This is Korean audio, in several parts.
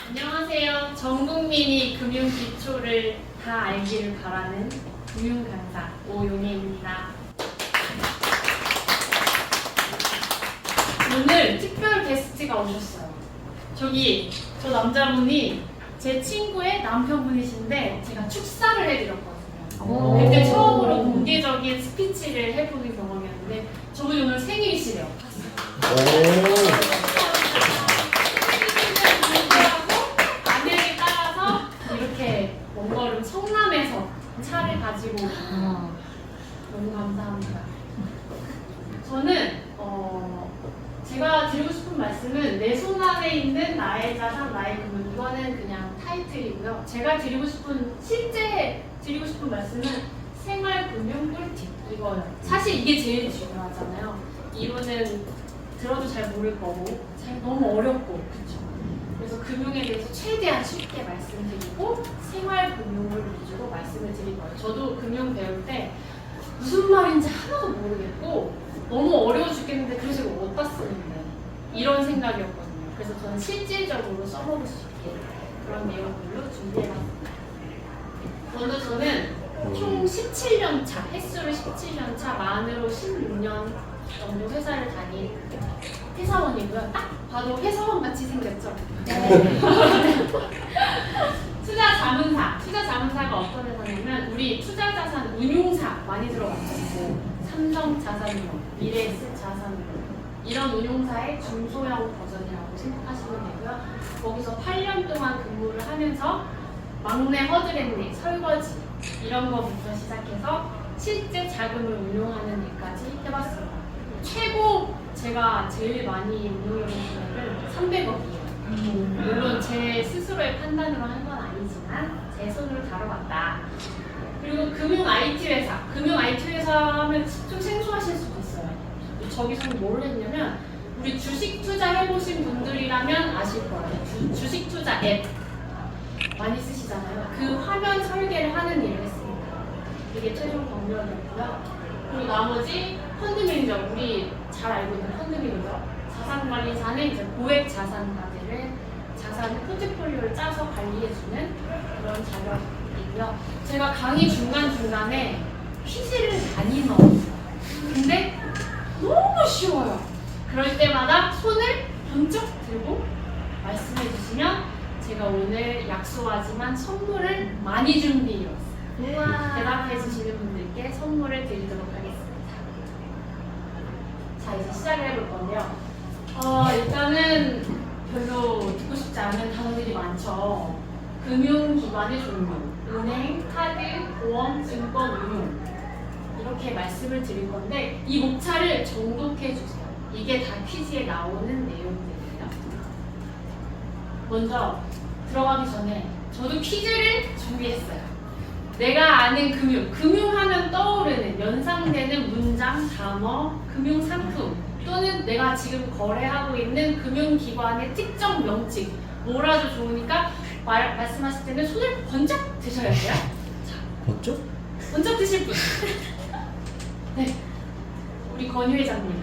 안녕하세요. 전 국민이 금융 기초를 다 알기를 바라는 금융 강사 오용혜입니다. 오늘 특별 게스트가 오셨어요. 저 남자분이 제 친구의 남편분이신데 제가 축사를 해드렸거든요. 그때 처음으로 공개적인 스피치를 해보는 경험이었는데 저분이 오늘 생일이시래요. 아내에 따라서 이렇게 먼 걸음 성남에서 차를 가지고 너무 감사합니다. 저는 제가 드리고 싶은 말씀은 내 손 안에 있는 나의 자산, 나의 금융, 이거는 그냥 타이틀이고요. 제가 실제 드리고 싶은 말씀은 생활금융 꿀팁 이거예요. 사실 이게 제일 중요하잖아요. 이론은 들어도 잘 모를 거고 너무 어렵고 그렇죠. 그래서 금융에 대해서 최대한 쉽게 말씀드리고 생활금융을 위주로 말씀을 드릴 거예요. 저도 금융 배울 때 무슨 말인지 하나도 모르겠고 너무 어려워 죽겠는데 그래서 이거 어디다 쓰는데 이런 생각이었거든요. 그래서 저는 실질적으로 써먹을 수 있게 그런 내용들로 준비해봤습니다. 먼저 저는 총 17년 차, 횟수로 17년 차, 만으로 16년 정도 회사를 다닌 회사원이고요. 딱 봐도 회사원 같이 생겼죠? 네. 투자자문사가 어떤 회사냐면 우리 투자자산 운용사 많이 들어봤죠? 삼성자산운용, 미래에셋자산운용 이런 운용사의 중소형 버전이라고 생각하시면 되고요. 거기서 8년 동안 근무를 하면서 막내 허드렛일, 설거지 이런 거부터 시작해서 실제 자금을 운용하는 일까지 해봤습니다. 최고 제가 제일 많이 운용해본 금액은 300억이에요. 물론 제 스스로의 판단으로 한 건 아니지만 제 손으로 다뤄봤다. 그리고 금융 IT 회사 하면 좀 생소하실 수도 있어요. 저기서는 뭘 했냐면 우리 주식 투자 해보신 분들이라면 아실 거예요. 주식 투자 앱 많이 쓰시잖아요. 그 화면 설계를 하는 일을 했습니다. 이게 최종 경력이었고요. 그리고 나머지 펀드 매니저, 우리 잘 알고 있는 펀드 매니저, 자산관리사는 이제 고액 자산가들을 자산 포트폴리오를 짜서 관리해주는 그런 작업이고요. 제가 강의 중간중간에 퀴즈를 많이 넣었어요. 근데 너무 쉬워요. 그럴 때마다 손을 번쩍 들고 말씀해 주시면 제가 오늘 약소하지만 선물을 많이 준비해왔어요. 대답해 주시는 분들께 선물을 드리도록 하겠습니다. 자, 이제 시작을 해볼 건데요. 일단은 별로 듣고 싶지 않은 단어들이 많죠. 금융기관의 종류, 은행, 카드, 보험, 증권, 운용 이렇게 말씀을 드릴 건데 이 목차를 정독해 주세요. 이게 다 퀴즈에 나오는 내용들입니다. 먼저 들어가기 전에 저도 퀴즈를 준비했어요. 내가 아는 금융하면 떠오르는 연상되는 문장, 단어, 금융상품 또는 내가 지금 거래하고 있는 금융기관의 특정 명칭 뭐라도 좋으니까 말씀하실 때는 손을 번쩍 드셔야 돼요. 번쩍? 번쩍 드실 분. 네, 우리 건희 회장님.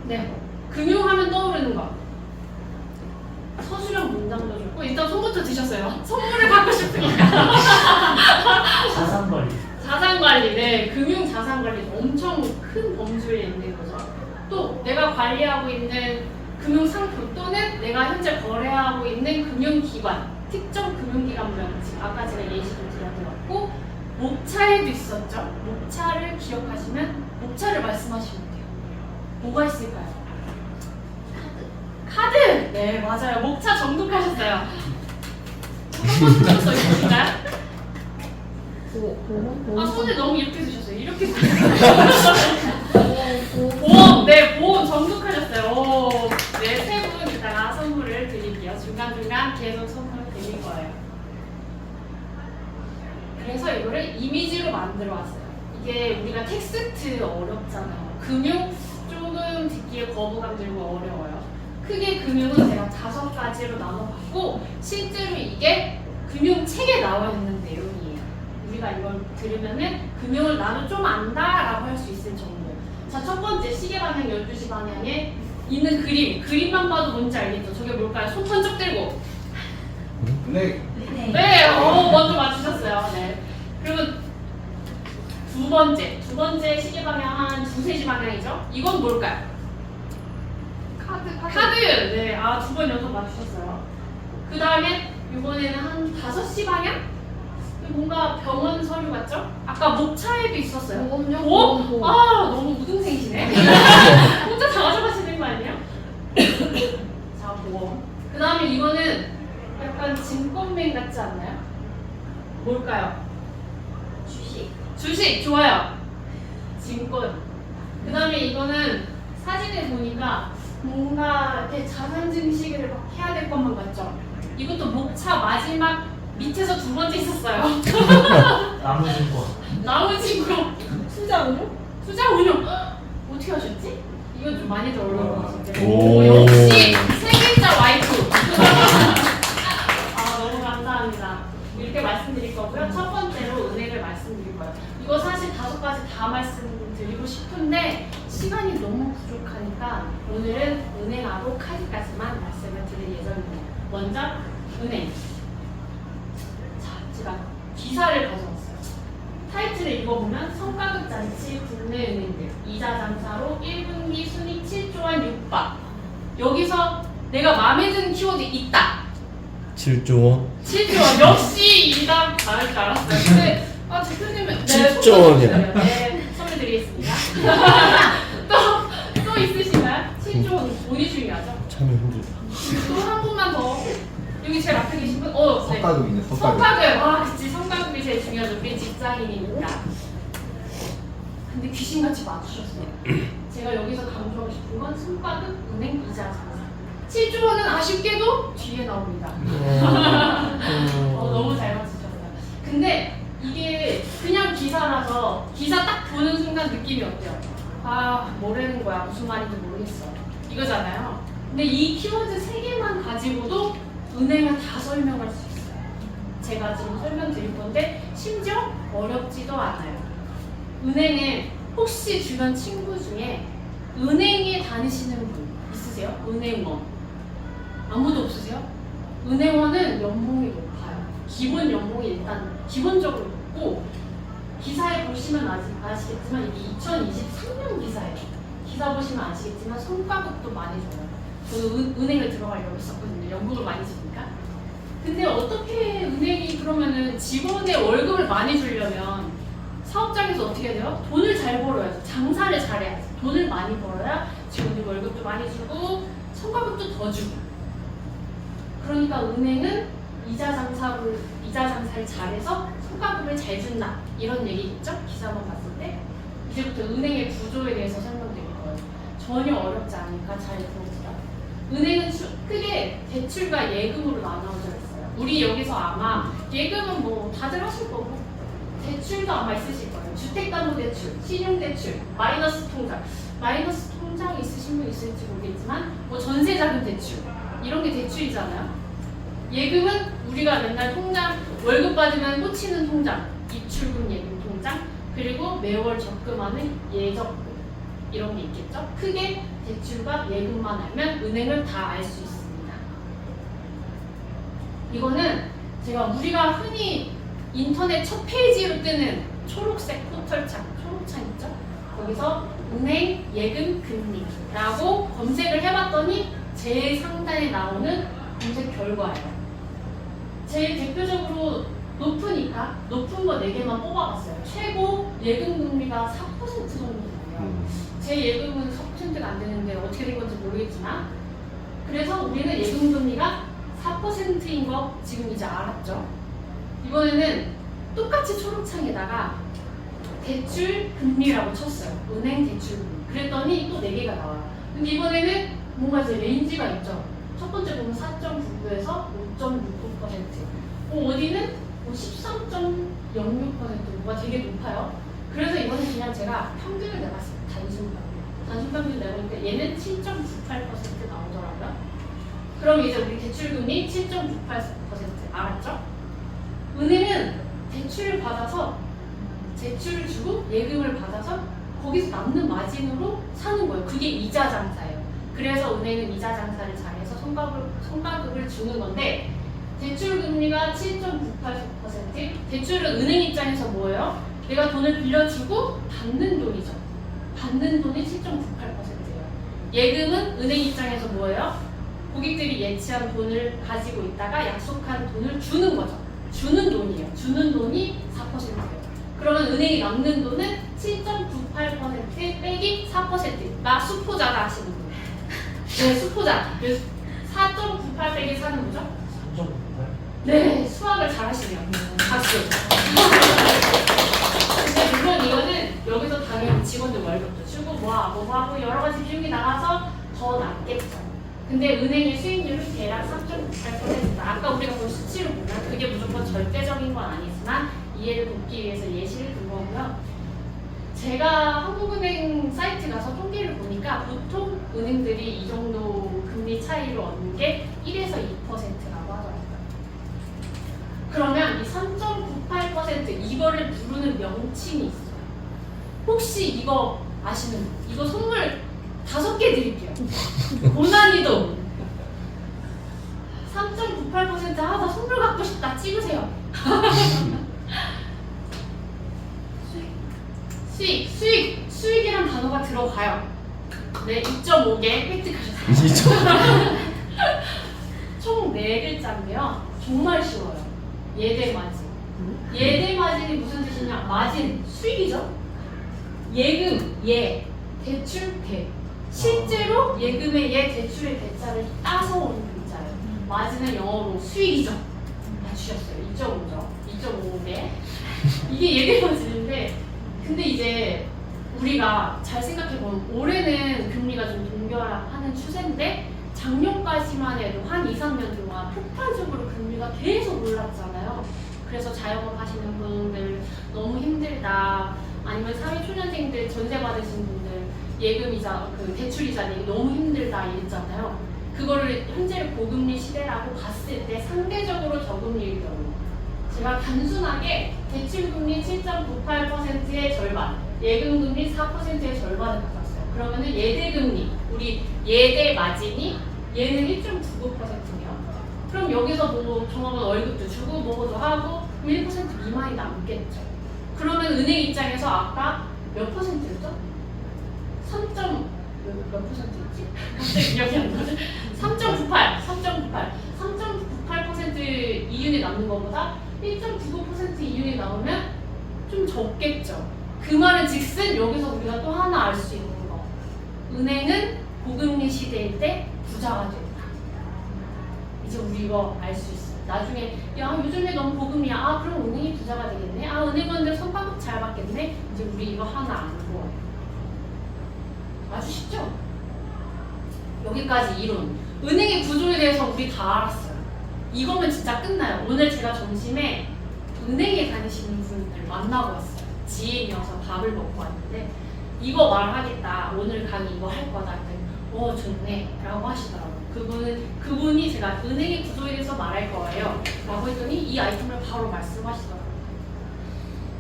네, 금융하면 떠오르는 거. 서술형 문장도 좋고 일단 손부터 드셨어요. 선물을 받고 싶으니까. 자산관리. 네, 금융 자산관리 엄청 큰 범주에 있는 거죠. 또 내가 관리하고 있는 금융상품 또는 내가 현재 거래하고 있는 금융기관, 특정 금융기관 명칭. 아까 제가 예시를 드렸고 목차에도 있었죠. 목차를 기억하시면 목차를 말씀하시면 돼요. 뭐가 있을까요? 카드! 네, 맞아요. 목차 정독하셨어요. 한번 들어서 있으신가요? 손을 너무 이렇게 드셨어요. 이렇게 드셨어요. 보험! 네, 보험 정독하셨어요. 오, 네, 세 분 이따가 선물을 드릴게요. 중간중간 계속 선물 드릴 거예요. 그래서 이거를 이미지로 만들어 왔어요. 이게 우리가 텍스트 어렵잖아요. 금융 조금 듣기에 거부감 들고 어려워요. 크게 금융은 제가 5가지로 나눠봤고 실제로 이게 금융책에 나와 있는 내용이에요. 우리가 이걸 들으면은 금융을 나도 좀 안다라고 할 수 있을 정도. 자, 첫 번째 시계 방향 12시 방향에 있는 그림만 봐도 뭔지 알겠죠? 저게 뭘까요? 손 번쩍 들고. 네. 네, 먼저 맞추셨어요. 네. 그러면 두 번째 시계 방향 한 2, 3시 방향이죠? 이건 뭘까요? 카드. 네, 두 번 연속 맞추셨어요. 그 다음에 이번에는 한 5시 방향? 뭔가 병원 서류 같죠? 아까 목차에도 있었어요. 오? 너무 우등생이시네. 혼자 다 가져가시는 거 아니에요? 자, 보험. 그 다음에 이거는 약간 증권맨 같지 않나요? 뭘까요? 주식 좋아요. 증권. 그 다음에 이거는 사진을 보니까 뭔가 이렇게 자산 증식을 막 해야 될 것만 같죠? 이것도 목차 마지막 밑에서 2번째 있었어요. 나무진거. 투자 운용. 어떻게 하셨지? 이건 좀 많이 더 어려운 것 같은데. 역시 세 글자 와이프. 너무 감사합니다. 이렇게 말씀드릴 거고요. 첫 번째로 은행을 말씀드릴 거예요. 이거 사실 5가지 다 말씀드리고 싶은데 시간이 너무 부족하니까 오늘은 은행하고 카드까지만 말씀을 드릴 예정입니다. 먼저 은행. 자, 제가 기사를 가져왔어요. 타이틀을 읽어보면 성과급 잔치 국내 은행들 이자 장사로 1분기 순이익 7조 원 육박. 여기서 내가 마음에 드는 키워드 있다. 7조 원? 7조 원. 역시 이답 잘할 줄 알았어요. 근데 대표님은 7조 원이야. 네, 선물 드리겠습니다. 또 있으신가요? 7조 원 돈이 중요하죠. 참 힘들다. 또 한 분만 더. 여기 제일 앞에 계신 분. 네. 석가구 있네. 성과급. 그치. 성과급이 제일 중요하죠. 우리 직장인이니까. 근데 귀신같이 맞추셨어요. 제가 여기서 강조하고 싶은 건 성과급 은행 이자 장사. 7조 원은 아쉽게도 뒤에 나옵니다. 너무 잘 맞추셨어요. 근데 이게 그냥 기사라서 기사 딱 보는 순간 느낌이 어때요? 뭐라는 거야. 무슨 말인지 모르겠어. 이거잖아요. 근데 이 키워드 3개만 가지고도 은행을 다 설명할 수 있어요. 제가 지금 설명드릴 건데 심지어 어렵지도 않아요. 은행에 혹시 주변 친구 중에 은행에 다니시는 분 있으세요? 은행원. 아무도 없으세요? 은행원은 연봉이 높아요. 기본 연봉이 일단 기본적으로 높고 기사에 보시면 아시겠지만 이게 2023년 기사예요. 기사 보시면 아시겠지만 성과급도 많이 줘요. 저는 은행을 들어가려고 했었거든요. 연봉을 많이 주니까. 근데 어떻게 은행이 그러면은 직원의 월급을 많이 주려면 사업장에서 어떻게 해야 돼요? 돈을 잘 벌어야죠. 장사를 잘해야지. 돈을 많이 벌어야 직원이 월급도 많이 주고 성과급도 더 주고. 그러니까 은행은 이자 장사를 잘해서 성과급을 잘 준다. 이런 얘기겠죠? 기사만 봤을 때. 이제부터 은행의 구조에 대해서 설명드릴 거예요. 전혀 어렵지 않으니까 잘 들어보세요. 은행은 크게 대출과 예금으로 나눠져 있어요. 우리 여기서 아마 예금은 뭐 다들 하실 거고 대출도 아마 있으실 거예요. 주택담보대출, 신용대출, 마이너스 통장. 마이너스 통장 있으신 분 있을지 모르겠지만 뭐 전세자금 대출 이런 게 대출이잖아요. 예금은 우리가 맨날 통장 월급 받으면 꽂히는 통장, 입출금 예금 통장, 그리고 매월 적금하는 예적금 이런 게 있겠죠. 크게 대출과 예금만 알면 은행을 다 알 수 있습니다. 이거는 우리가 흔히 인터넷 첫 페이지로 뜨는 초록색 포털창, 초록창 있죠? 거기서 은행 예금 금리라고 검색을 해봤더니 제일 상단에 나오는 검색 결과예요. 제일 대표적으로 높으니까 높은 거 4개만 뽑아봤어요. 최고 예금 금리가 4% 정도 돼요. 제 예금은 4%가 안 되는데 어떻게 된 건지 모르겠지만 그래서 우리는 예금 금리가 4%인 거 지금 이제 알았죠. 이번에는 똑같이 초록창에다가 대출 금리라고 쳤어요. 은행 대출 금리. 그랬더니 또 4개가 나와요. 근데 이번에는 뭔가 이제 레인지가 있죠. 첫 번째 보면 4.99에서 5.69%. 어디는 13.06%가 되게 높아요. 그래서 이번에 그냥 제가 평균을 내봤어요. 단순 평균 내보니까 얘는 7.98% 나오더라고요. 그럼 이제 우리 대출금리 7.98% 알았죠? 은행은 대출을 받아서 대출을 주고 예금을 받아서 거기서 남는 마진으로 사는 거예요. 그게 이자 장사예요. 그래서 은행은 이자 장사를 잘해서 성과급을 주는 건데 대출 금리가 7.98%. 대출은 은행 입장에서 뭐예요? 내가 돈을 빌려주고 받는 돈이죠. 받는 돈이 7.98%예요. 예금은 은행 입장에서 뭐예요? 고객들이 예치한 돈을 가지고 있다가 약속한 돈을 주는 거죠. 주는 돈이에요. 주는 돈이 4%예요. 그러면 은행이 남는 돈은 7.98% 빼기 4%. 나 수포자다 하시는 분. 네, 수포자. 4.98 빼기 4는 뭐죠? 3.98? 네, 수학을 잘 하시네요. 박수. 근데 물론 이거는 여기서 당연히 직원들 월급도 주고 뭐 하고 여러 가지 비용이 나가서 더 낫겠죠. 근데 은행의 수익률은 대략 3.98%다. 아까 우리가 본 수치로 보면 그게 무조건 절대적인 건 아니지만 이해를 돕기 위해서 예시를 든 거고요. 제가 한국은행 사이트 가서 통계를 보니까 보통 은행들이 이 정도 금리 차이를 얻는 게 1에서 2%라고 하더라고요. 그러면 이 3.98% 이거를 부르는 명칭이 있어요. 혹시 이거 아시는 분? 이거 선물 5개 드릴게요. 고난이도 3.98% 나 선물 갖고 싶다. 찍으세요. 수익이란 단어가 들어가요. 네, 2.5개 획득하셨어요. 총 4글자인데요. 정말 쉬워요. 예대마진. 예대마진이 무슨 뜻이냐? 마진, 수익이죠? 예금, 예, 대출, 대. 실제로 예금의 예, 대출의 대자를 따서 온 글자예요. 마진은 영어로 수익이죠. 맞추셨어요. 2.5죠. 2.5개. 이게 예대마진인데 근데 이제 우리가 잘 생각해보면 올해는 금리가 좀 동결하는 추세인데 작년까지만 해도 한 2, 3년 동안 폭발적으로 금리가 계속 올랐잖아요. 그래서 자영업 하시는 분들 너무 힘들다. 아니면 사회초년생들 전세 받으신 분들 예금이자 그 대출이자 내기 너무 힘들다 이랬잖아요. 그거를 현재를 고금리 시대라고 봤을 때 상대적으로 저금리일 경우 제가 단순하게 대출금리 7.98%의 절반, 예금금리 4%의 절반을 가졌어요. 그러면은 예대금리, 우리 예대 마진이 얘는 1.99%네요. 그럼 여기서 뭐 종합원 월급도 주고 뭐도 하고 1% 미만이 남겠죠. 그러면 은행 입장에서 아까 몇 퍼센트였죠? 3. 몇 퍼센트였지? 갑자기 기억이 안 나죠? 3.98% 이윤이 남는 것보다 1.99% 이윤이 나오면 좀 적겠죠. 그 말은 즉슨 여기서 우리가 또 하나 알 수 있는 거. 은행은 고금리 시대일 때 부자가 된다. 이제 우리 이거 알 수 있어. 나중에 야 요즘에 너무 고금리야. 아 그럼 은행이 부자가 되겠네. 아 은행원들 성과급 잘 받겠네. 이제 우리 이거 하나 아는 거. 아주 쉽죠? 여기까지 이론. 은행의 구조에 대해서 우리 다 알았어요. 이거면 진짜 끝나요. 오늘 제가 점심에 은행에 다니시는 분들 만나고 왔어요. 지인이어서 밥을 먹고 왔는데 이거 말하겠다. 오늘 강의 이거 할 거다. 했더니 좋네 라고 하시더라고요. 그분이 제가 은행의 구조에 대해서 말할 거예요 라고 했더니 이 아이템을 바로 말씀하시더라고요.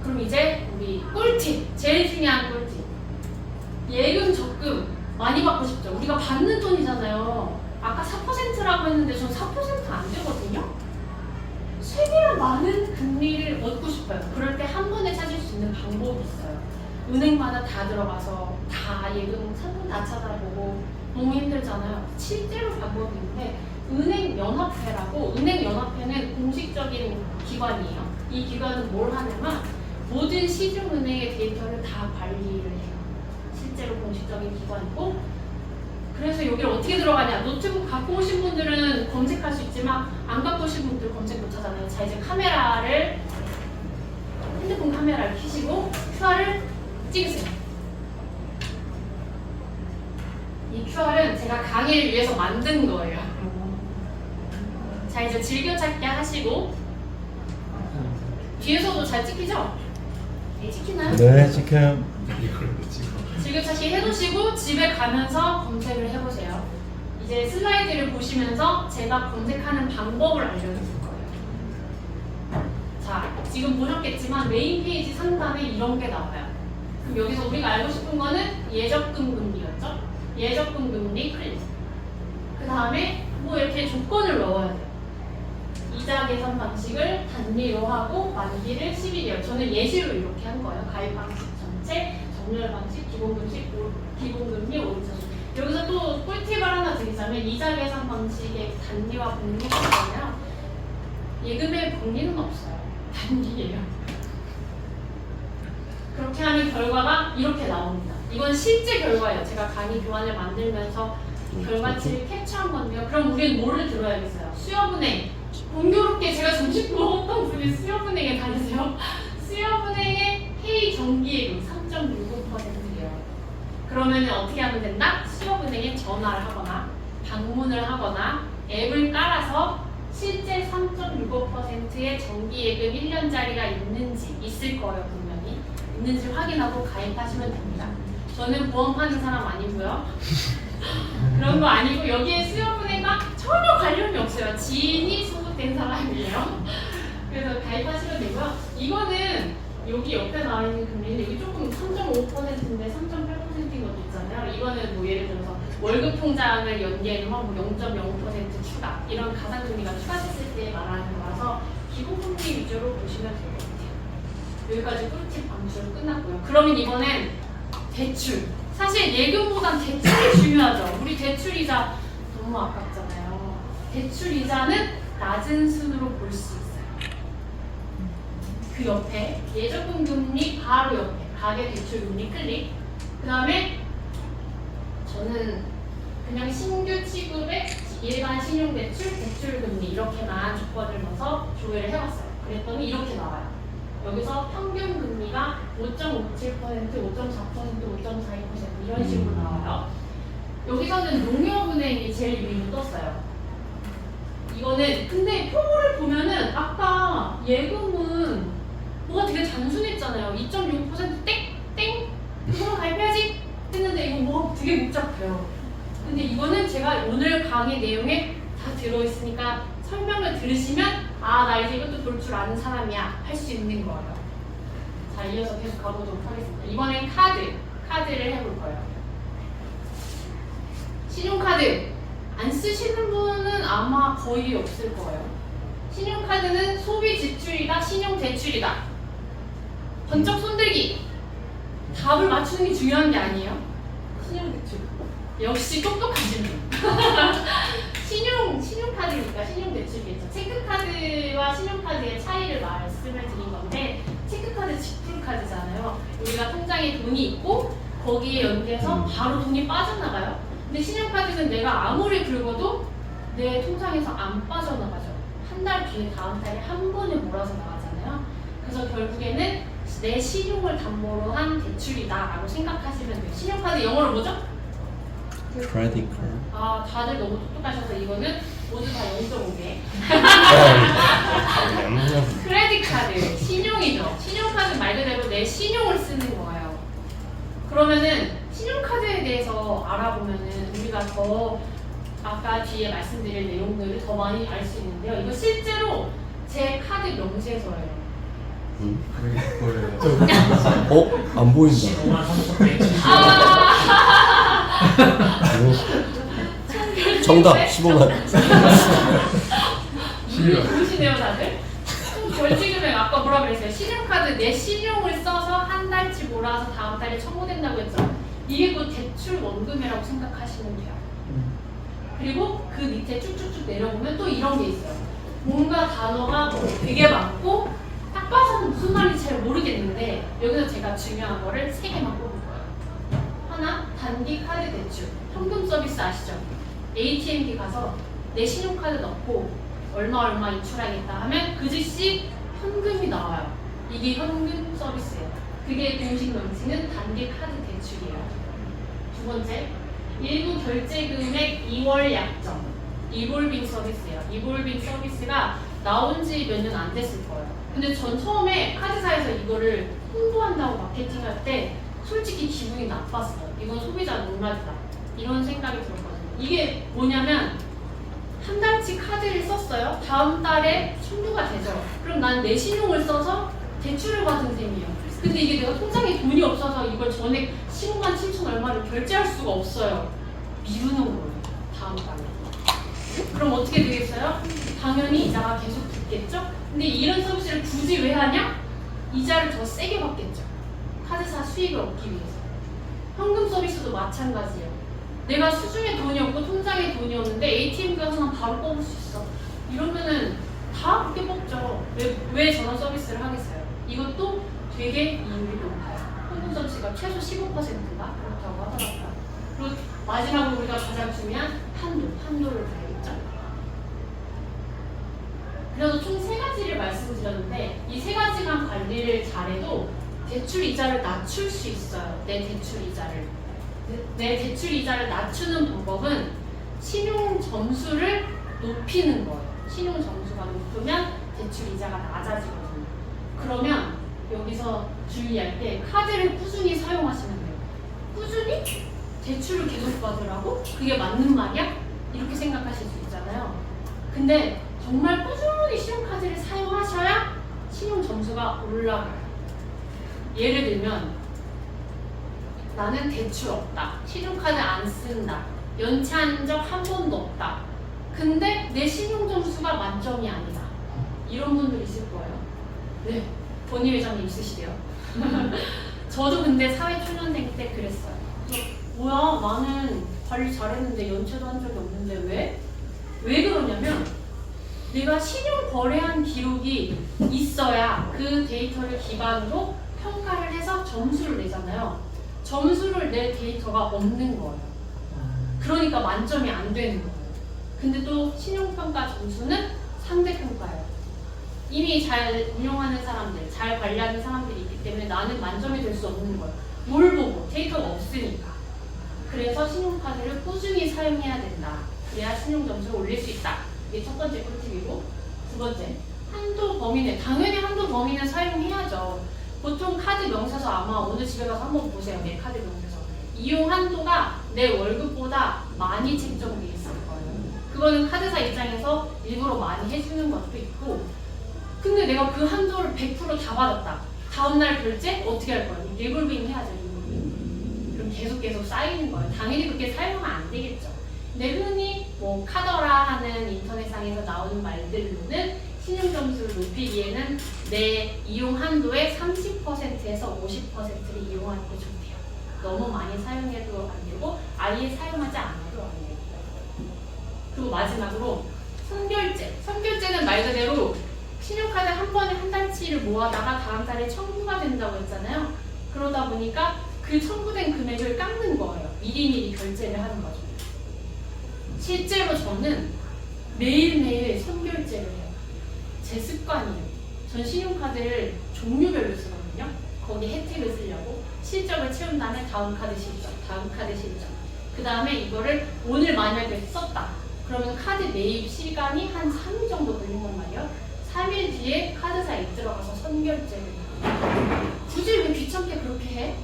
그럼 이제 우리 꿀팁, 제일 중요한 꿀팁. 예금, 적금 많이 받고 싶죠. 우리가 받는 돈이잖아요. 아까 4%라고 했는데 전 4% 안 되거든요. 최대한 많은 금리를 얻고 싶어요. 그럴 때 한 번에 찾을 수 있는 방법이 있어요. 은행마다 다 들어가서 다 예금 상품 다 찾아보고 너무 힘들잖아요. 실제로 방법이 있는데 은행연합회라고, 은행연합회는 공식적인 기관이에요. 이 기관은 뭘 하냐면 모든 시중은행의 데이터를 다 관리를 해요. 실제로 공식적인 기관이고, 그래서 여기를 어떻게 들어가냐. 노트북 갖고 오신 분들은 검색할 수 있지만 안 갖고 오신 분들 검색 못 하잖아요. 자, 이제 핸드폰 카메라를 켜시고 QR을 찍으세요. 이 QR은 제가 강의를 위해서 만든 거예요. 자, 이제 즐겨찾기 하시고 뒤에서도 잘 찍히죠? 네, 찍히나요? 네, 찍혀요. 이걸 왜 찍어? 즐겨찾기 해두시고 집에 가면서 검색을 해보세요. 이제 슬라이드를 보시면서 제가 검색하는 방법을 알려드릴 거예요. 자, 지금 보셨겠지만 메인 페이지 상단에 이런 게 나와요. 그럼 여기서 우리가 알고 싶은 거는 예적금 금리였죠? 예적금 금리 클릭. 그 다음에 뭐 이렇게 조건을 넣어야 돼요. 이자 계산 방식을 단리로 하고 만기를 12개월. 저는 예시로 이렇게 한 거예요. 가입 방식 전체, 정렬 방식, 기본금리 5천. 여기서 또 꿀팁을 하나 드리자면 이자 계산 방식의 단리와 복리가 있잖아요. 예금의 복리는 없어요. 단리예요. 그렇게 하면 결과가 이렇게 나옵니다. 이건 실제 결과예요. 제가 강의 교환을 만들면서 결과치를 캡처한 건데요. 그럼 우리는 뭐를 들어야겠어요? 수협은행. 공교롭게 제가 점심 먹었던 분이 수협은행에 다니세요. 수협은행의 회의 정기예금 3.65%예요. 그러면 어떻게 하면 된다? 수협은행에 전화를 하거나 방문을 하거나 앱을 깔아서 실제 3.65%의 정기예금 1년짜리가 있는지 있을 거예요. 분명히 있는지 확인하고 가입하시면 됩니다. 저는 보험 파는 사람 아니고요. 그런 거 아니고 여기에 수협은행과 전혀 관련이 없어요. 지인이 소속된 사람이에요. 그래서 가입하시면 되고요. 이거는 여기 옆에 나와 있는 금리는 여기 조금 3.5%인데 3.8%인 것도 있잖아요. 이거는 뭐 예를 들어서 월급 통장을 연계해서 뭐 0.05% 추가 이런 가상금리가 추가됐을 때 말하는 거라서 기본금리 위주로 보시면 될 것 같아요. 여기까지 꿀팁 방식으로 끝났고요. 그러면 이번엔 대출. 사실 예금보단 대출이 중요하죠. 우리 대출이자 너무 아깝잖아요. 대출이자는 낮은 순으로 볼 수 있어요. 그 옆에 예적금 금리 바로 옆에 가계대출금리 클릭. 그 다음에 저는 그냥 신규 취급의 일반 신용대출, 대출금리 이렇게만 조건을 넣어서 조회를 해봤어요. 그랬더니 이렇게 나와요. 여기서 평균 금리가 5.57%, 5.4%, 5.42% 이런 식으로 나와요. 여기서는 농협은행이 제일 위로 떴어요. 이거는 근데 표를 보면은 아까 예금은 뭐가 되게 단순했잖아요. 2.6% 땡! 이거로 가입해야지! 했는데 이거 뭐 되게 복잡해요. 근데 이거는 제가 오늘 강의 내용에 다 들어있으니까 설명을 들으시면 아, 나 이제 이것도 볼 줄 아는 사람이야 할 수 있는 거예요. 자, 이어서 계속 가보도록 하겠습니다. 이번엔 카드를 해볼 거예요. 신용카드 안 쓰시는 분은 아마 거의 없을 거예요. 신용카드는 소비 지출이다, 신용 대출이다. 번쩍 손들기. 답을 맞추는 게 중요한 게 아니에요. 신용 대출. 역시 똑똑하신 분. 신용카드니까 신용대출이겠죠. 체크카드와 신용카드의 차이를 말씀을 드린 건데 체크카드 직불카드잖아요. 우리가 통장에 돈이 있고 거기에 연계해서 바로 돈이 빠져나가요. 근데 신용카드는 내가 아무리 긁어도 내 통장에서 안 빠져나가죠. 한 달 뒤에 다음 달에 한 번에 몰아서 나가잖아요. 그래서 결국에는 내 신용을 담보로 한 대출이다라고 생각하시면 돼요. 신용카드 영어로 뭐죠? Credit card. 아, 다들 너무 똑똑하셔서 이거는 모두 다 0.5개. 크레딧 카드, 신용이죠. 신용카드 말 그대로 내 신용을 쓰는 거예요. 그러면은 신용카드에 대해서 알아보면은 우리가 더 아까 뒤에 말씀드릴 내용들을 더 많이 알 수 있는데요. 이거 실제로 제 카드 명세서예요. 어? 안 보인다. 15만 3,170원. 정답 15만. 보시네요 다들. 결제금액 아까 뭐라 그랬어요? 신용카드 내 신용을 써서 한 달치 몰아서 다음 달에 청구된다고 했죠. 이게 그 대출 원금이라고 생각하시면 돼요. 그리고 그 밑에 쭉쭉쭉 내려보면 또 이런 게 있어요. 뭔가 단어가 되게 많고 딱 봐서는 무슨 말인지 잘 모르겠는데 여기서 제가 중요한 거를 3개만 뽑을 거예요. 하나, 단기 카드 대출. 현금 서비스 아시죠? ATM기 가서 내 신용카드 넣고 얼마 인출하겠다 하면 그 즉시 현금이 나와요. 이게 현금 서비스예요. 그게 공식 명칭은 단기 카드 대출이에요. 두 번째, 일부 결제 금액 2월 약정. 리볼빙 서비스예요. 리볼빙 서비스가 나온 지 몇 년 안 됐을 거예요. 근데 전 처음에 카드사에서 이거를 홍보한다고 마케팅할 때 솔직히 기분이 나빴어요. 이건 소비자 농락이다. 이런 생각이 들었거든요. 이게 뭐냐면 한 달치 카드를 썼어요. 다음 달에 청구가 되죠. 그럼 난 내 신용을 써서 대출을 받은 셈이에요. 근데 이게 내가 통장에 돈이 없어서 이걸 전액 15만 7천 얼마를 결제할 수가 없어요. 미루는 거예요. 다음 달에. 그럼 어떻게 되겠어요? 당연히 이자가 계속 붙겠죠? 근데 이런 서비스를 굳이 왜 하냐? 이자를 더 세게 받겠죠. 카드사 수익을 얻기 위해서. 현금 서비스도 마찬가지예요. 내가 수중에 돈이 없고 통장에 돈이 없는데 ATM 가서는 바로 뽑을 수 있어. 이러면은 다 그렇게 뽑죠. 왜 전화 서비스를 하겠어요? 이것도 되게 이율이 높아요. 현금 서비스가 최소 15%가 그렇다고 하더라고요. 그리고 마지막으로 우리가 가장 중요한 한도를 봐야겠죠. 그래서 총 3가지를 말씀드렸는데 이 3가지만 관리를 잘해도 대출 이자를 낮출 수 있어요. 내 대출 이자를 낮추는 방법은 신용 점수를 높이는 거예요. 신용 점수가 높으면 대출 이자가 낮아지거든요. 그러면 여기서 주의할 때 카드를 꾸준히 사용하시면 돼요. 꾸준히 대출을 계속 받으라고? 그게 맞는 말이야? 이렇게 생각하실 수 있잖아요. 근데 정말 꾸준히 신용카드를 사용하셔야 신용 점수가 올라가요. 예를 들면 나는 대출 없다. 신용카드 안 쓴다. 연체한 적 한 번도 없다. 근데 내 신용 점수가 만점이 아니다. 이런 분들 있을 거예요. 네, 권희 회장님 있으시대요. 저도 근데 사회초년생 때 그랬어요. 뭐야, 나는 관리 잘했는데 연체도 한 적이 없는데 왜? 왜 그러냐면 내가 신용 거래한 기록이 있어야 그 데이터를 기반으로 평가를 해서 점수를 내잖아요. 점수를 낼 데이터가 없는 거예요. 그러니까 만점이 안 되는 거예요. 근데 또 신용평가 점수는 상대평가예요. 이미 잘 운영하는 사람들, 잘 관리하는 사람들이 있기 때문에 나는 만점이 될 수 없는 거예요. 뭘 보고? 데이터가 없으니까. 그래서 신용카드를 꾸준히 사용해야 된다. 그래야 신용 점수를 올릴 수 있다. 이게 첫 번째 꿀팁이고, 두 번째, 한도 범위 내. 당연히 한도 범위는 사용해야죠. 보통 카드 명세서 아마 오늘 집에 가서 한번 보세요. 내 카드 명세서. 이용 한도가 내 월급보다 많이 책정돼 있을 거예요. 그거는 카드사 입장에서 일부러 많이 해주는 것도 있고, 근데 내가 그 한도를 100% 다 받았다. 다음날 결제 어떻게 할 거예요? 리볼빙 해야죠. 리볼빙. 그럼 계속 쌓이는 거예요. 당연히 그렇게 사용하면 안 되겠죠. 근데 흔히 뭐 카더라 하는 인터넷상에서 나오는 말들로는 신용 점수를 높이기에는 내 이용 한도의 30%에서 50%를 이용하는 게 좋대요. 너무 많이 사용해도 안 되고 아예 사용하지 않아도 안 되고요. 그리고 마지막으로 선결제. 선결제는 말 그대로 신용카드 한 번에 한 달치를 모아다가 다음 달에 청구가 된다고 했잖아요. 그러다 보니까 그 청구된 금액을 깎는 거예요. 미리미리 결제를 하는 거죠. 실제로 저는 매일매일 선결제를 해요. 제 습관이에요. 전 신용카드를 종류별로 쓰거든요. 거기 혜택을 쓰려고 실적을 채운 다음에 다음 카드 실적, 다음 카드 실적. 그 다음에 이거를 오늘 만약에 썼다. 그러면 카드 매입 시간이 한 3일 정도 걸린단 말이에요. 3일 뒤에 카드사에 들어가서 선결제를 해요. 굳이 왜 귀찮게 그렇게 해?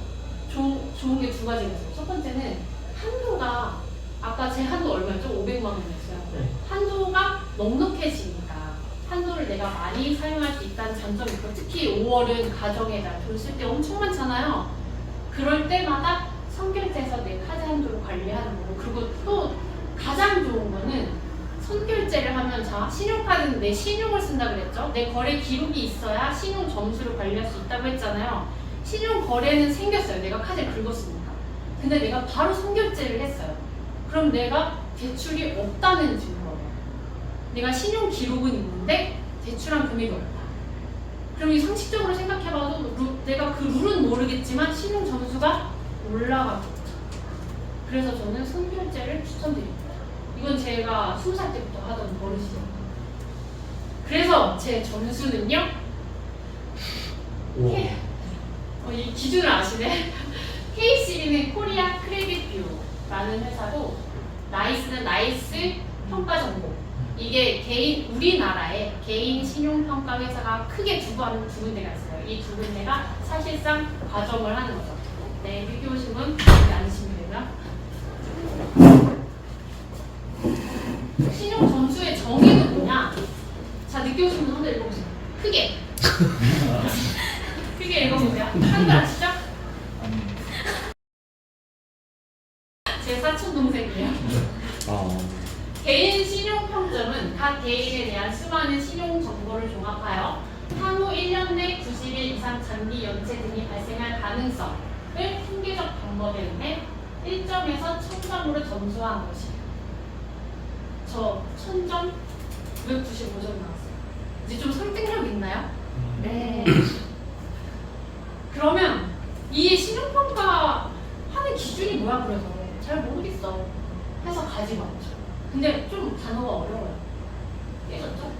좋은 게 2가지가 있어요. 첫 번째는 한도가 아까 제 한도 얼마였죠? 500만 원이었어요. 네. 한도가 넉넉해지니까 한도를 내가 많이 사용할 수 있다는 장점이 있고, 특히 5월은 가정에다 돈 쓸 때 엄청 많잖아요. 그럴 때마다 선결제에서 내 카드 한도를 관리하는 거고, 그리고 또 가장 좋은 거는 선결제를 하면 자, 신용카드는 내 신용을 쓴다 그랬죠? 내 거래 기록이 있어야 신용 점수를 관리할 수 있다고 했잖아요. 신용 거래는 생겼어요. 내가 카드를 긁었으니까. 근데 내가 바로 선결제를 했어요. 그럼 내가 대출이 없다는 증거예요. 내가 신용 기록은 있는데 대출한 금액이 없다. 그럼 이 상식적으로 생각해봐도 내가 그 룰은 모르겠지만 신용 점수가 올라가겠죠. 그래서 저는 선결제를 추천드립니다. 이건 제가 20살 때부터 하던 버릇이에요. 그래서 제 점수는요. 이 기준을 아시네. K3는 코리아 크레딧 뷰라는 회사고, 나이스는 나이스 평가 정보. 이게 우리나라에 개인 신용평가 회사가 크게 두 군데가 있어요. 이 2군데가 사실상 과정을 하는 거죠. 네, 늦게 오신 분 여기 앉으시면 되고요. 신용 점수의 정의는 뭐냐? 자, 늦게 오신 분 한번 읽어보세요. 크게. 크게 읽어보세요. 한글 아시죠? 제 사촌 동생이에요. 개인에 대한 수많은 신용 정보를 종합하여 향후 1년 내 90일 이상 장기 연체 등이 발생할 가능성을 통계적 방법에 의해 1점에서 1000점으로 점수한 것이에요. 저 1000점 995점 나왔어요. 이제 좀 설득력 있나요? 네. 그러면 이 신용평가 하는 기준이 뭐야 그래서 잘 모르겠어 해서 가지고 왔죠. 근데 좀 단어가 어려워요. 깨졌죠?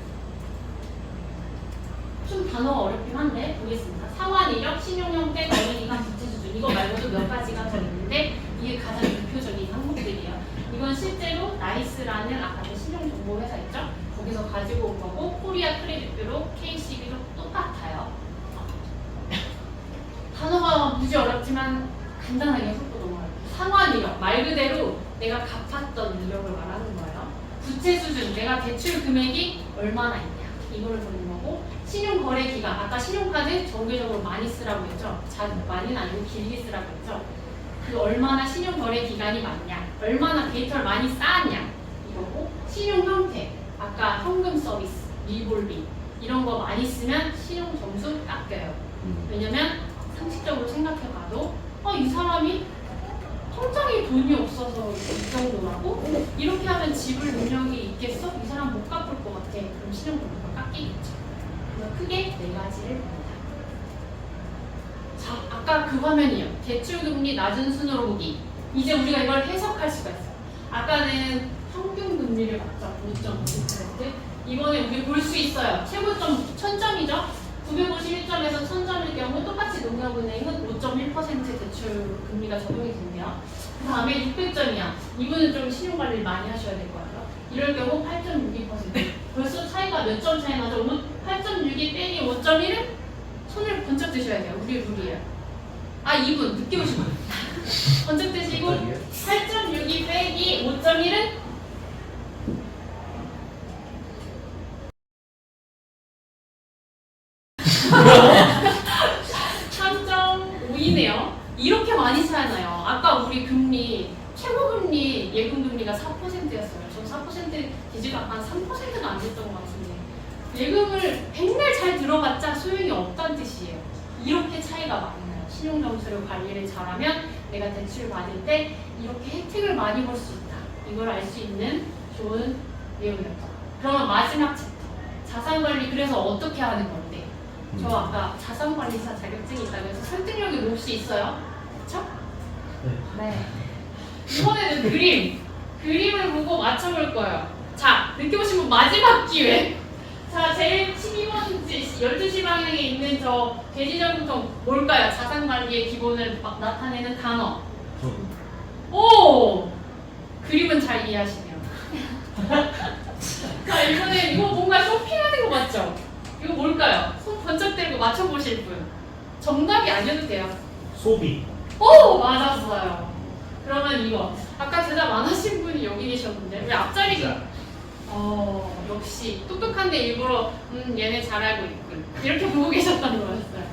좀 단어가 어렵긴 한데 보겠습니다. 상환 이력, 신용 형태, 거래 기간, 부채 수준 이거 말고도 몇 가지가 더 있는데 이게 가장 대표적인 항목들이에요. 이건 실제로 나이스라는 아까 그 신용정보 회사 있죠? 거기서 가지고 온 거고 코리아 크레딧 뷰로, KCB도 똑같아요. 단어가 무지 어렵지만 간단하게 훑고 넘어가요. 상환 이력 말 그대로 내가 갚았던 이력을 말하는 거예요. 부채 수준 내가 대출 금액이 얼마나 있냐 이거를 보는 거고 신용 거래 기간 아까 신용카드 정기적으로 많이 쓰라고 했죠. 많이는 아니고 길게 쓰라고 했죠. 그 얼마나 신용 거래 기간이 많냐, 얼마나 데이터를 많이 쌓았냐 이거고 신용 형태 아까 현금 서비스, 리볼빙 이런 거 많이 쓰면 신용 점수 깎여요. 왜냐면 상식적으로 생각해봐도 이 사람이 통장에 돈이 없어서 이 정도라고? 이렇게 하면 지불 능력이 있겠어? 이 사람 못 갚을 것 같아. 그럼 신용 점수가 깎이겠죠. 그래서 크게 4가지를 봅니다. 자, 아까 그 화면이요. 대출금리 낮은 순으로 보기. 이제 우리가 이걸 해석할 수가 있어요. 아까는 평균금리를 봤죠. 5.5%. 이번에 우리 볼 수 있어요. 최고점 1000점이죠. 951점에서 1000점일 경우 똑같이 농협은행은 5.1% 대출 금리가 적용이 된대요. 그 다음에 600점이야. 이분은 좀 신용관리를 많이 하셔야 될 것 같아요. 이럴 경우 8.62%. 벌써 차이가 몇 점 차이 나죠? 8.62 빼기 5.1은 손을 번쩍 드셔야 돼요. 우리 룰이에요. 아, 이분 늦게 오신 분. 번쩍 드시고 8.62 빼기 5.1은 3.5이네요. 이렇게 많이 차이나요. 아까 우리 금리 최고금리 예금금리가 4%였어요. 전 4% 되지도 한 3%가 안 됐던 것 같은데 예금을 백날 잘 들어봤자 소용이 없다는 뜻이에요. 이렇게 차이가 많이 나요. 신용점수를 관리를 잘하면 내가 대출 받을 때 이렇게 혜택을 많이 볼 수 있다. 이걸 알 수 있는 좋은 내용이었죠. 그러면 마지막 챕터 자산관리 그래서 어떻게 하는 건데 저 아까 자산관리사 자격증이 있다고 해서 설득력이 몹시 있어요. 그쵸? 네. 이번에는 그림을 보고 맞춰볼 거예요. 자, 늦게 오신 분 마지막 기회. 자, 제일 12번지 12시 방향에 있는 저 돼지저금통 뭘까요? 자산관리의 기본을 막 나타내는 단어. 오! 그림은 잘 이해하시네요. 자, 이번에 이거 뭔가 쇼핑하는 거 맞죠? 이거 뭘까요? 손 번쩍 들고 맞춰보실 분. 정답이 아니어도 돼요. 소비. 오! 맞았어요. 그러면 이거. 아까 대답 안 하신 분이 여기 계셨는데 왜 앞자리가 역시 똑똑한데 일부러 얘네 잘 알고 있군 이렇게 보고 계셨던 거였어요.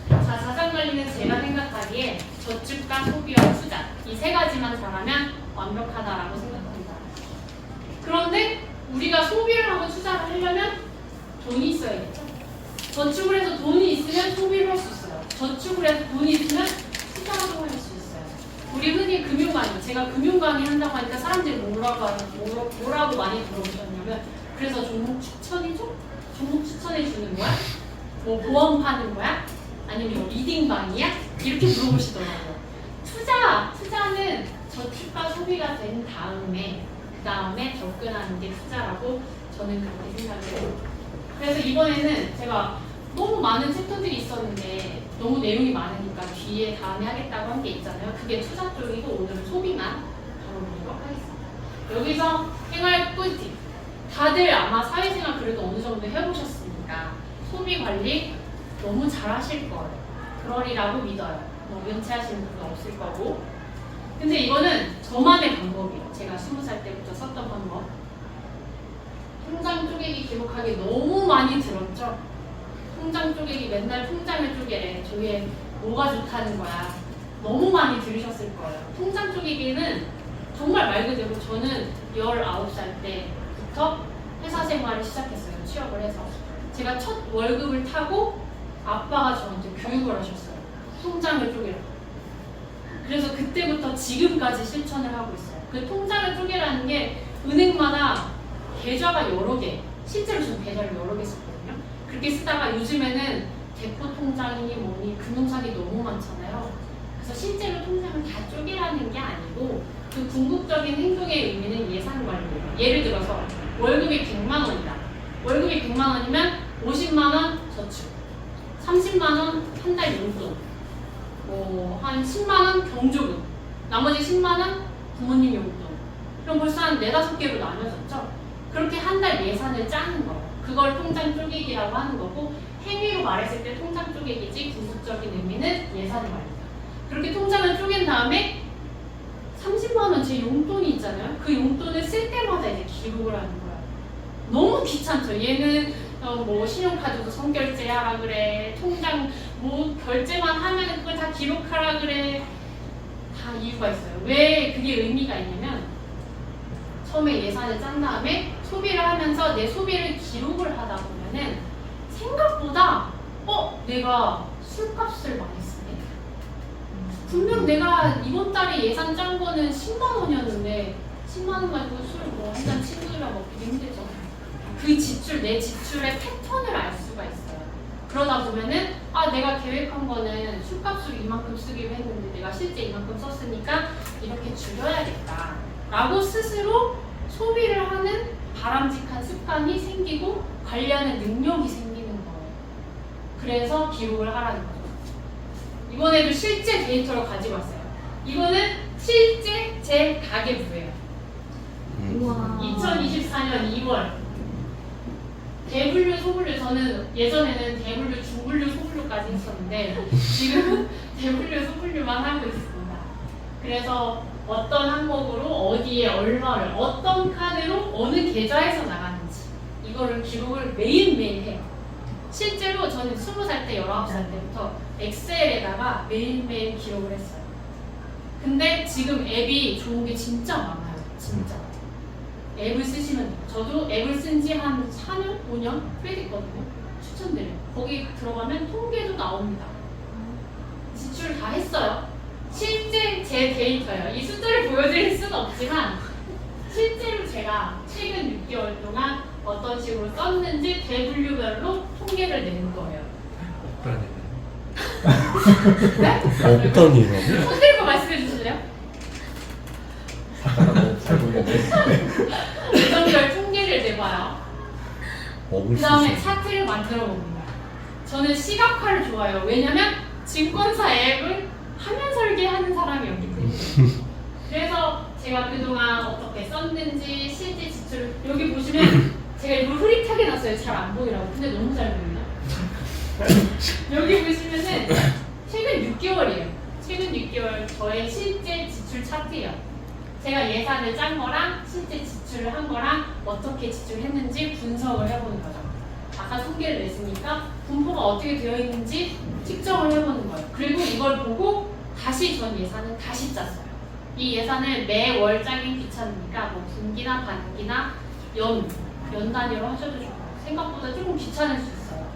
자, 자산관리는 제가 생각하기에 저축과 소비와 투자 이 3가지만 잘하면 완벽하다라고 생각합니다. 그런데 우리가 소비를 하고 투자를 하려면 돈이 있어야겠죠. 저축을 해서 돈이 있으면 소비를 할 수 있어요. 저축을 해서 돈이 있으면 투자를 할 수 있어요. 우리 흔히 금융 강의, 제가 금융 강의 한다고 하니까 사람들이 뭐라고 많이 들어보셨냐면 그래서 종목 추천이죠? 종목 추천해 주는 거야? 뭐 보험 파는 거야? 아니면 뭐 리딩방이야? 이렇게 물어보시더라고요. 투자는 저축과 소비가 된 다음에 그 다음에 접근하는 게 투자라고 저는 그렇게 생각해요. 그래서 이번에는 제가 너무 많은 챕터들이 있었는데 너무 내용이 많으니까 뒤에 다음에 하겠다고 한 게 있잖아요. 그게 투자 쪽이고 오늘은 소비만 다뤄보도록 하겠습니다. 여기서 생활 꿀팁. 다들 아마 사회생활 그래도 어느 정도 해보셨으니까 소비 관리 너무 잘 하실 거예요. 그러리라고 믿어요. 뭐 은퇴하시는 분은 없을 거고. 근데 이거는 저만의 방법이에요. 제가 20살 때부터 썼던 방법. 통장 쪼개기 기록하기 너무 많이 들었죠? 통장 쪼개기 맨날 통장을 쪼개래. 저게 뭐가 좋다는 거야. 너무 많이 들으셨을 거예요. 통장 쪼개기는 정말 말 그대로 저는 19살 때부터 회사 생활을 시작했어요. 취업을 해서. 제가 첫 월급을 타고 아빠가 저한테 교육을 하셨어요. 통장을 쪼개라. 그래서 그때부터 지금까지 실천을 하고 있어요. 그 통장을 쪼개라는 게 은행마다 계좌가 여러 개, 실제로 저는 계좌를 여러 개 썼거든요. 그렇게 쓰다가 요즘에는 대포 통장이니 뭐니 금융사기 너무 많잖아요. 그래서 실제로 통장을 다 쪼개라는 게 아니고 그 궁극적인 행동의 의미는 예산 관리예요. 예를 들어서 월급이 100만 원이다. 월급이 100만 원이면 50만 원 저축, 30만 원 한 달 용돈, 한 10만 원 경조금, 나머지 10만 원 부모님 용돈. 그럼 벌써 한 4-5개로 나눠졌죠? 그렇게 한 달 예산을 짜는 거예요. 그걸 통장 쪼개기라고 하는 거고 행위로 말했을 때 통장 쪼개기지 궁극적인 의미는 예산 관리다. 그렇게 통장을 쪼갠 다음에 30만 원 제 용돈이 있잖아요. 그 용돈을 쓸 때마다 이제 기록을 하는 거예요. 너무 귀찮죠. 얘는 신용카드도 선결제하라 그래. 통장 결제만 하면 그걸 다 기록하라 그래. 다 이유가 있어요. 왜 그게 의미가 있냐면 처음에 예산을 짠 다음에 소비를 하면서 내 소비를 기록을 하다 보면은 생각보다 내가 술값을 많이 쓰네. 분명 내가 이번 달에 예산 짠 거는 10만 원이었는데 10만 원 가지고 술 한 잔 친구들이랑 먹기 힘들죠. 그 지출, 내 지출의 패턴을 알 수가 있어요. 그러다 보면은 내가 계획한 거는 술값으로 이만큼 쓰기로 했는데 내가 실제 이만큼 썼으니까 이렇게 줄여야겠다 라고 스스로 소비를 하는 바람직한 습관이 생기고 관리하는 능력이 생기는 거예요. 그래서 기록을 하라는 거죠. 이번에도 실제 데이터를 가지고 왔어요. 이거는 실제 제 가계부예요. 2024년 2월 대분류, 소분류, 저는 예전에는 대분류, 중분류, 소분류까지 했었는데 지금은 대분류, 소분류만 하고 있습니다. 그래서 어떤 항목으로 어디에 얼마를 어떤 카드로 어느 계좌에서 나가는지 이거를 기록을 매일매일 해요. 실제로 저는 20살 때, 19살 때부터 엑셀에다가 매일매일 기록을 했어요. 근데 지금 앱이 좋은 게 진짜 많아요. 진짜. 앱을 쓰시면 돼요. 저도 앱을 쓴 지 한 4년, 5년 됐거든요. 추천드려요. 거기 들어가면 통계도 나옵니다. 지출 다 했어요. 실제 제 데이터예요. 이 숫자를 보여드릴 수는 없지만 실제로 제가 최근 6개월 동안 어떤 식으로 썼는지 대분류별로 통계를 내는 거예요. 네? 어떤 일이라고? 손 들고 말씀해 주실래요? 잘 모르겠네. 예전별 통계를 내봐요. 먹을 그 수 다음에 있어. 차트를 만들어 봅니다. 저는 시각화를 좋아해요. 왜냐면 증권사 앱을 화면 설계하는 사람이었기 때문에. 그래서 제가 그동안 어떻게 썼는지 실제 지출 여기 보시면 제가 이걸 흐릿하게 놨어요. 잘 안 보이라고. 근데 너무 잘 보이나? 여기 보시면은 최근 6개월이에요. 최근 6개월 저의 실제 지출 차트예요. 제가 예산을 짠 거랑 실제 지출을 한 거랑 어떻게 지출했는지 분석을 해보는 거죠. 아까 통계를 냈으니까 분포가 어떻게 되어 있는지 측정을 해보는 거예요. 그리고 이걸 보고 다시 전 예산을 다시 짰어요. 이 예산을 매월 짜긴 귀찮으니까 분기나 반기나 연 단위로 하셔도 좋고 생각보다 조금 귀찮을 수 있어요.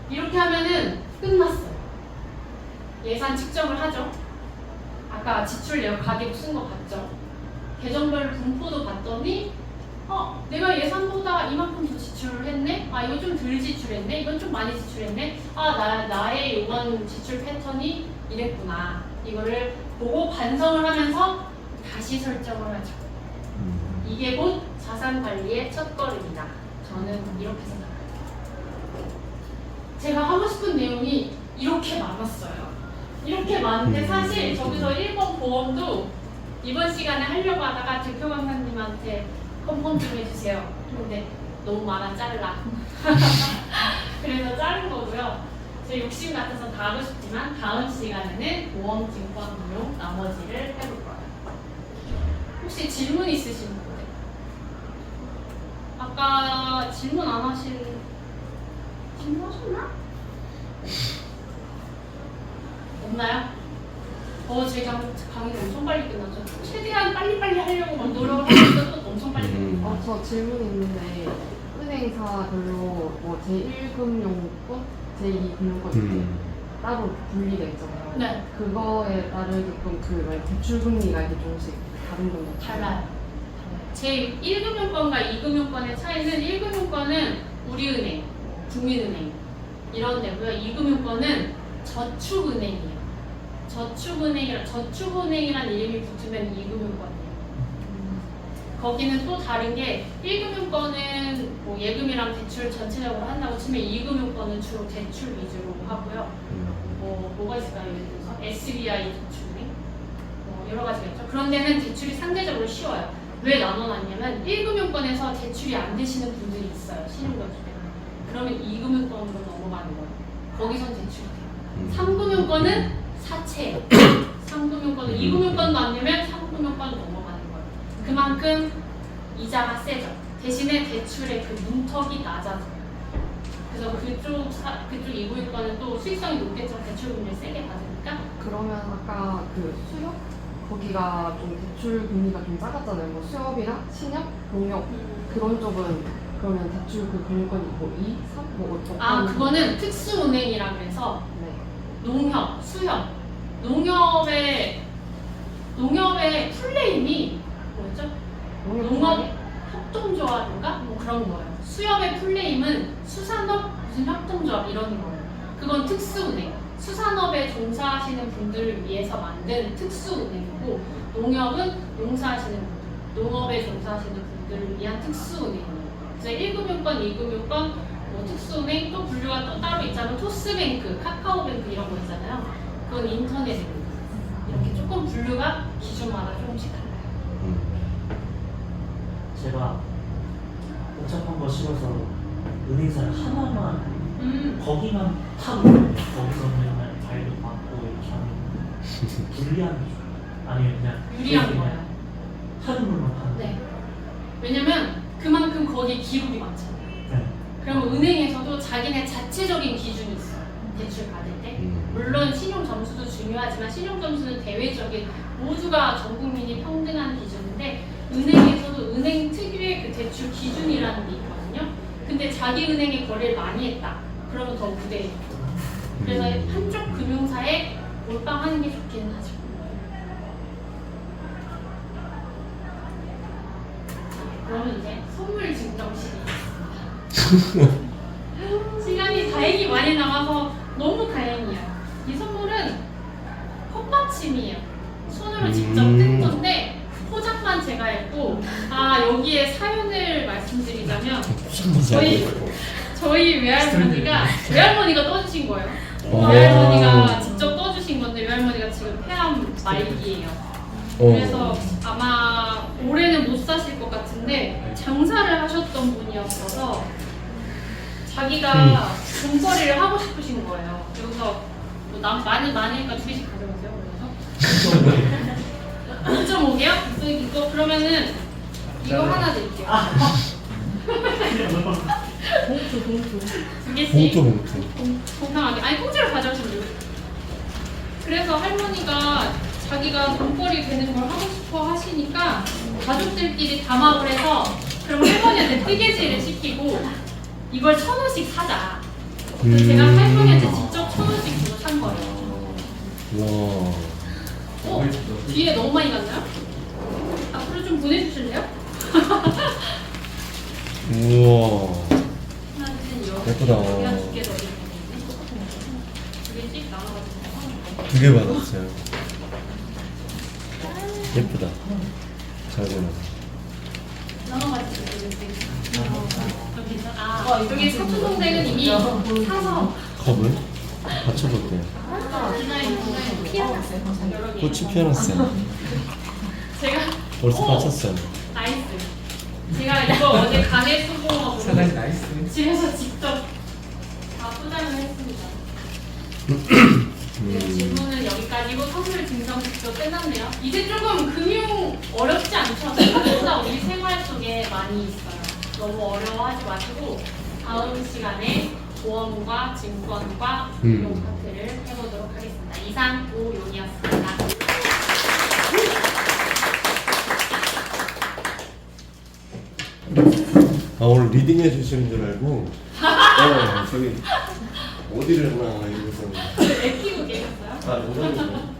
이렇게 하면은 끝났어요. 예산 측정을 하죠. 아까 지출 내역 가계부 쓴 거 봤죠? 계정별 분포도 봤더니 내가 예산보다 이만큼 더 지출을 했네? 이거 좀 덜 지출했네? 이건 좀 많이 지출했네? 나의 이번 지출 패턴이 이랬구나. 이거를 보고 반성을 하면서 다시 설정을 하죠. 이게 곧 자산 관리의 첫 걸음이다. 저는 이렇게 생각해요. 제가 하고 싶은 내용이 이렇게 많았어요. 이렇게 많은데 사실 저기서 1번 보험도 이번 시간에 하려고 하다가 대표 강사님한테 컨펌 좀 해주세요. 근데 너무 많아 잘라. 그래서 자른 거고요. 제 욕심 같아서 다 하고 싶지만 다음 시간에는 보험, 증권, 금융 나머지를 해볼 거예요. 혹시 질문 있으신 분들? 아까 질문 안 하신 질문 하셨나? 없나요? 제가 강의가 엄청 빨리 끝나죠. 최대한 빨리빨리 하려고 막 노력을 하는데 또 엄청 빨리 끝나요. 저 질문 있는데 은행사별로 뭐 제1금융권, 제2금융권 이렇게 따로 분리가 있잖아요. 네. 그거에 따르게끔 그 대출금리가 이게 조금씩 다른 정도 달라요. 제 1금융권과 2금융권의 차이는 1금융권은 우리은행, 국민은행 이런 데고요. 2금융권은 저축은행이에요. 저축은행이란 이름이 붙으면 2금융권이에요. 거기는 또 다른 게 1금융권은 뭐 예금이랑 대출 전체적으로 한다고 치면 2금융권은 주로 대출 위주로 하고요. 뭐가 있을까요? 예를 들어서 SBI 대출은행 여러 가지가 있죠. 그런 데는 대출이 상대적으로 쉬워요. 왜 나눠놨냐면 1금융권에서 대출이 안 되시는 분들이 있어요. 신용등급 때문에. 그러면 2금융권으로 넘어가는 거예요. 거기선 대출이 돼요. 3금융권은 사채예요. 3금융권은 2금융권도 안 되면 3금융권 넘어가는 거예요. 그만큼 이자가 세죠. 대신에 대출의 그 문턱이 낮아져요. 그래서 그쪽 2금융권은 또 수익성이 높겠죠. 대출금리를 세게 받으니까. 그러면 아까 그 수협? 거기가 좀 대출 금리가 좀 작았잖아요. 뭐 수협이랑 신협, 농협 그런 쪽은 그러면 대출 그 금리권이 뭐 2, 3? 뭐 어떤? 그거는 특수은행이라 그래서 네. 농협, 수협, 농협의 풀네임이 뭐였죠? 농업 협동조합인가? 뭐 그런 거예요. 수협의 풀네임은 수산업 무슨 협동조합 이런 거예요. 그건 특수은행. 수산업에 종사하시는 분들을 위해서 만든 특수은행이고, 농협은 농사하시는 분들, 농업에 종사하시는 분들을 위한 특수은행이에요. 그래서 1금융권, 2금융권, 뭐 특수은행 또 분류가 또 따로 있잖아요. 토스뱅크, 카카오뱅크 이런 거 있잖아요. 그건 인터넷입니다. 이렇게 조금 분류가 기준마다 조금씩 달라요. 제가 복잡한 거 싫어서 은행사를 하나만 거기만 타고 거기서 맨날 발도 받고 이렇게 하는 불리한 게 좋아요. 아니면 그냥 유리한 거예요. 하는 물만 파는 네. 왜냐면 그만큼 거기에 기록이 많잖아요. 네. 그러면 은행에서도 자기네 자체적인 기준이 있어요. 대출 받을 때. 물론 신용 점수도 중요하지만 신용 점수는 대외적인 모두가 전 국민이 평등한 기준인데 은행에서도 은행 특유의 그 대출 기준이라는 게 있거든요. 근데 자기 은행에 거래를 많이 했다. 그러면 더 우대해요. 그래서 한쪽 금융사에 몰빵하는 게 좋기는 하죠. 그러면 이제 선물 증정식이 있습니다. 시간이 다행히 많이 남아서 너무 다행이에요. 이 선물은 컵받침이에요. 손으로 직접 뜬 건데 포장만 제가 했고, 여기에 사연을 말씀드리자면 저희 외할머니가 떠주신 거예요. 외할머니가 직접 떠주신 건데 외할머니가 지금 폐암 말기예요. 그래서 아마 올해는 못 사실 것 같은데 장사를 하셨던 분이었어서 자기가 돈벌이를 하고 싶으신 거예요. 그래서 뭐 많으니까 2개씩 가져가세요. 그래서 2.5개요? 이거 그러면은 이거 하나 드릴게요. 봉투 2개씩 공평하게. 아니 통째로 가져가시면 돼요. 그래서 할머니가 자기가 돈벌이 되는 걸 하고 싶어 하시니까 가족들끼리 담합을 해서 그럼 할머니한테 뜨개질을 시키고 이걸 1,000원씩 사자. 그래서 제가 할머니한테 직접 1,000원씩 주고 산 거예요. 와. 뒤에 너무 많이 갔나요? 앞으로 좀 보내주실래요? 우와. 하나, 둘, 셋, 예쁘다. 여기가 2개 더 있네. 2개씩 나눠가지고. 2개 받았어요. 예쁘다. 잘 보내. 나눠가지고 여기 사촌동생은 이미 사서 컵을 받쳐볼게요. 디자인 피어났어요. 여러 개. 꽃이 피어났어요. 제가 벌써 받쳤어요. 나이스. 제가 이거 어제 가게 수고하고 사장님 나이스. 집에서 직접 다 포장을 했습니다. 네, 질문은 여기까지고 선물 증정식도 끝났네요. 이제 조금 금융 어렵지 않죠? 생각보다 우리 생활 속에 많이 있어요. 너무 어려워하지 마시고 다음 시간에 보험과 증권과 금융 파트를 해보도록 하겠습니다. 이상 오용이었습니다. 아 오늘 리딩 해주시는 줄 알고 저기 어디를 하나 이러고서 애 키우고 계셨어요? 아 농담이고